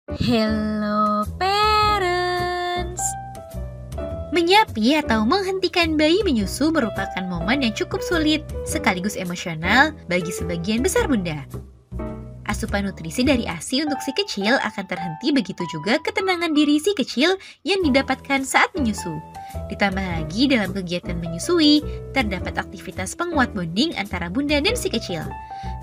Hello parents. Menyapih atau menghentikan bayi menyusu merupakan momen yang cukup sulit sekaligus emosional bagi sebagian besar bunda. Asupan nutrisi dari ASI untuk si kecil akan terhenti, begitu juga ketenangan diri si kecil yang didapatkan saat menyusu. Ditambah lagi dalam kegiatan menyusui, terdapat aktivitas penguat bonding antara bunda dan si kecil.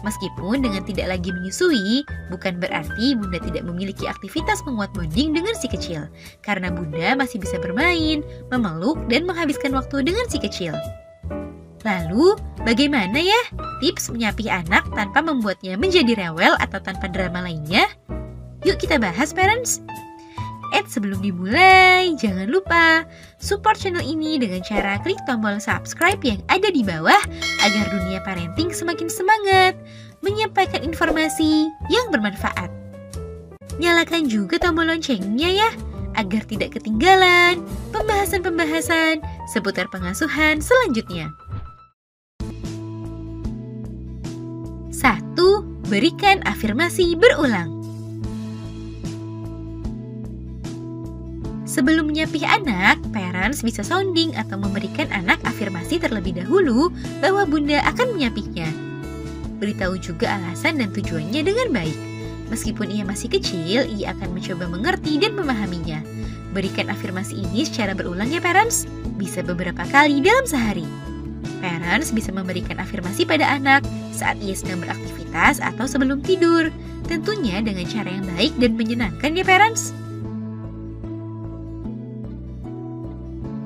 Meskipun dengan tidak lagi menyusui, bukan berarti bunda tidak memiliki aktivitas penguat bonding dengan si kecil, karena bunda masih bisa bermain, memeluk, dan menghabiskan waktu dengan si kecil. Lalu, bagaimana ya tips menyapih anak tanpa membuatnya menjadi rewel atau tanpa drama lainnya? Yuk kita bahas parents! Sebelum dimulai, jangan lupa support channel ini dengan cara klik tombol subscribe yang ada di bawah agar dunia parenting semakin semangat menyampaikan informasi yang bermanfaat. Nyalakan juga tombol loncengnya ya, agar tidak ketinggalan pembahasan-pembahasan seputar pengasuhan selanjutnya. 1. Berikan afirmasi berulang. Sebelum menyapih anak, parents bisa sounding atau memberikan anak afirmasi terlebih dahulu bahwa bunda akan menyapihnya. Beritahu juga alasan dan tujuannya dengan baik. Meskipun ia masih kecil, ia akan mencoba mengerti dan memahaminya. Berikan afirmasi ini secara berulang ya parents, bisa beberapa kali dalam sehari. Parents bisa memberikan afirmasi pada anak saat ia sedang beraktivitas atau sebelum tidur, tentunya dengan cara yang baik dan menyenangkan ya parents.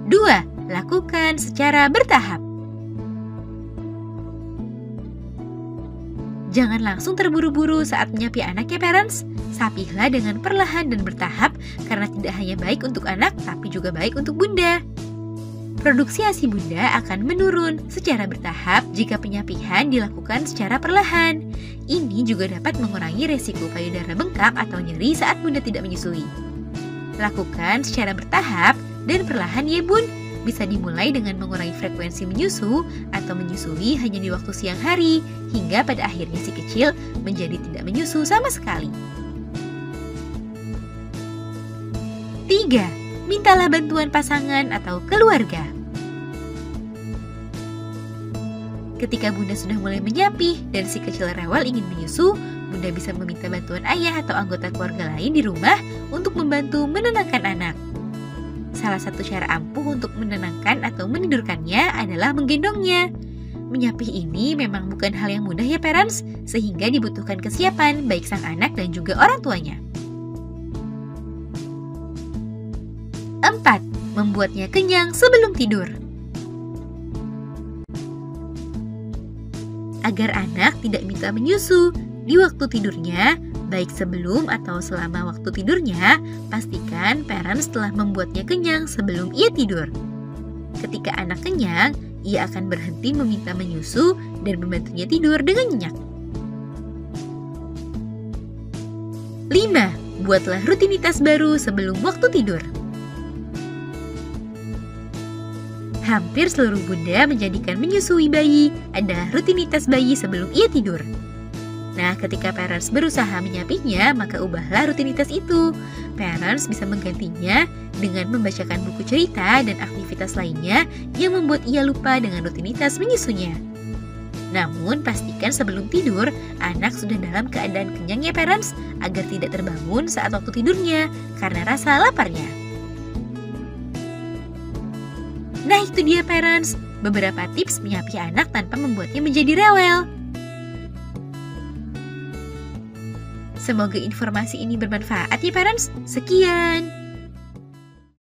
2. Lakukan secara bertahap. Jangan langsung terburu-buru saat menyapih anak ya parents. Sapihlah dengan perlahan dan bertahap karena tidak hanya baik untuk anak tapi juga baik untuk bunda. Produksi ASI bunda akan menurun secara bertahap jika penyapihan dilakukan secara perlahan. Ini juga dapat mengurangi resiko payudara bengkak atau nyeri saat bunda tidak menyusui. Lakukan secara bertahap dan perlahan ya bun. Bisa dimulai dengan mengurangi frekuensi menyusu atau menyusui hanya di waktu siang hari, hingga pada akhirnya si kecil menjadi tidak menyusu sama sekali. 3. Mintalah bantuan pasangan atau keluarga. Ketika bunda sudah mulai menyapih dan si kecil rewel ingin menyusu, bunda bisa meminta bantuan ayah atau anggota keluarga lain di rumah untuk membantu menenangkan anak. Salah satu cara ampuh untuk menenangkan atau menidurkannya adalah menggendongnya. Menyapih ini memang bukan hal yang mudah ya parents, sehingga dibutuhkan kesiapan baik sang anak dan juga orang tuanya. 4. Membuatnya kenyang sebelum tidur. Agar anak tidak minta menyusu di waktu tidurnya, baik sebelum atau selama waktu tidurnya, pastikan parents telah membuatnya kenyang sebelum ia tidur. Ketika anak kenyang, ia akan berhenti meminta menyusu dan membantunya tidur dengan nyenyak. 5. Buatlah rutinitas baru sebelum waktu tidur. Hampir seluruh bunda menjadikan menyusui bayi adalah rutinitas bayi sebelum ia tidur. Nah, ketika parents berusaha menyapihnya, maka ubahlah rutinitas itu. Parents bisa menggantinya dengan membacakan buku cerita dan aktivitas lainnya yang membuat ia lupa dengan rutinitas menyusunya. Namun, pastikan sebelum tidur, anak sudah dalam keadaan kenyang ya parents, agar tidak terbangun saat waktu tidurnya karena rasa laparnya. Nah, itu dia parents, beberapa tips menyapih anak tanpa membuatnya menjadi rewel. Semoga informasi ini bermanfaat ya parents. Sekian.